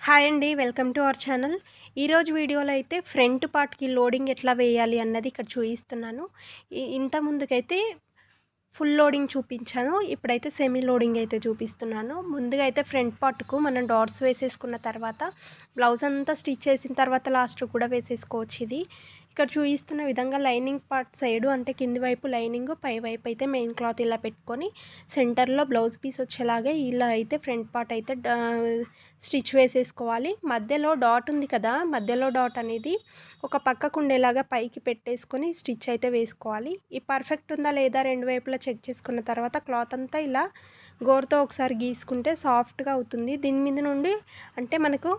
Hi అండి, welcome to our channel. ఈరోజు వీడియోలో అయితే ఫ్రంట్ పార్ట్కి లోడింగ్ ఎట్లా వేయాలి అన్నది ఇక్కడ చూపిస్తున్నాను. ఇంత ముందుకైతే ఫుల్ లోడింగ్ చూపించాను, ఇప్పుడైతే సెమీ లోడింగ్ అయితే చూపిస్తున్నాను. ముందుగా అయితే ఫ్రంట్ పార్ట్కు మనం డాట్స్ వేసేసుకున్న తర్వాత బ్లౌజ్ అంతా స్టిచ్ చేసిన తర్వాత లాస్ట్ కూడా వేసేసుకోవచ్చు. ఇది ఇక్కడ చూపిస్తున్న విధంగా లైనింగ్ పార్ట్ సైడు అంటే కింది వైపు లైనింగ్, పై వైపు అయితే మెయిన్ క్లాత్ ఇలా పెట్టుకొని సెంటర్లో బ్లౌజ్ పీస్ వచ్చేలాగా ఇలా అయితే ఫ్రంట్ పార్ట్ అయితే స్టిచ్ వేసేసుకోవాలి. మధ్యలో డాట్ ఉంది కదా, మధ్యలో డాట్ అనేది ఒక పక్కకు ఉండేలాగా పైకి పెట్టేసుకొని స్టిచ్ అయితే వేసుకోవాలి. ఈ పర్ఫెక్ట్ ఉందా లేదా రెండు వైపులా చెక్ చేసుకున్న తర్వాత క్లాత్ అంతా ఇలా గోరుతో ఒకసారి గీసుకుంటే సాఫ్ట్గా అవుతుంది. దీని మీద నుండి అంటే మనకు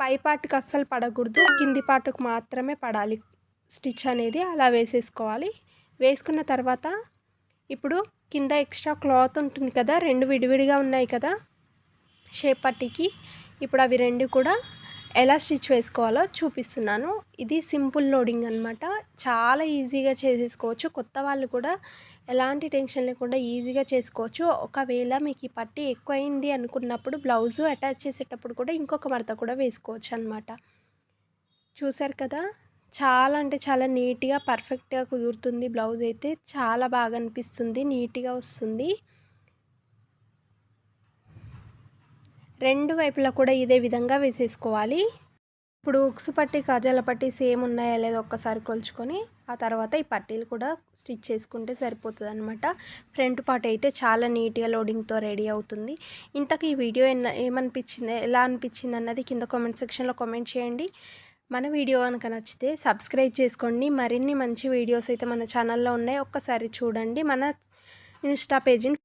పై పార్ట్కి అస్సలు పడకూడదు, కింది పార్ట్కి మాత్రమే పడాలి స్టిచ్ అనేది. అలా వేసేసుకోవాలి. వేసుకున్న తర్వాత ఇప్పుడు కింద ఎక్స్ట్రా క్లాత్ ఉంటుంది కదా, రెండు విడివిడిగా ఉన్నాయి కదా షేప్ పట్టీకి, ఇప్పుడు అవి రెండు కూడా ఎలా స్టిచ్ వేసుకోవాలో చూపిస్తున్నాను. ఇది సింపుల్ లోడింగ్ అనమాట, చాలా ఈజీగా చేసేసుకోవచ్చు. కొత్త వాళ్ళు కూడా ఎలాంటి టెన్షన్ లేకుండా ఈజీగా చేసుకోవచ్చు. ఒకవేళ మీకు ఈ పట్టీ ఎక్కువ అయింది అనుకున్నప్పుడు బ్లౌజు అటాచ్ చేసేటప్పుడు కూడా ఇంకొక మడత కూడా వేసుకోవచ్చు అనమాట. చూసారు కదా, చాలా అంటే చాలా నీట్గా పర్ఫెక్ట్గా కుదురుతుంది. బ్లౌజ్ అయితే చాలా బాగా అనిపిస్తుంది, నీట్గా వస్తుంది. రెండు వైపులా కూడా ఇదే విధంగా వేసేసుకోవాలి. ఇప్పుడు ఉక్సు పట్టి కాజాల పట్టి సేమ్ ఉన్నాయా లేదా ఒక్కసారి కొలుచుకొని ఆ తర్వాత ఈ పట్టీలు కూడా స్టిచ్ చేసుకుంటే సరిపోతుంది అనమాట. ఫ్రంట్ పార్ట్ అయితే చాలా నీట్గా లోడింగ్తో రెడీ అవుతుంది. ఇంతకు ఈ వీడియో ఏమనిపించింది, ఎలా అనిపించింది అన్నది కింద కామెంట్ సెక్షన్లో కామెంట్ చేయండి. మన వీడియో కనుక నచ్చితే సబ్స్క్రైబ్ చేసుకోండి. మరిన్ని మంచి వీడియోస్ అయితే మన ఛానల్లో ఉన్నాయి, ఒక్కసారి చూడండి. మన ఇన్స్టా పేజీని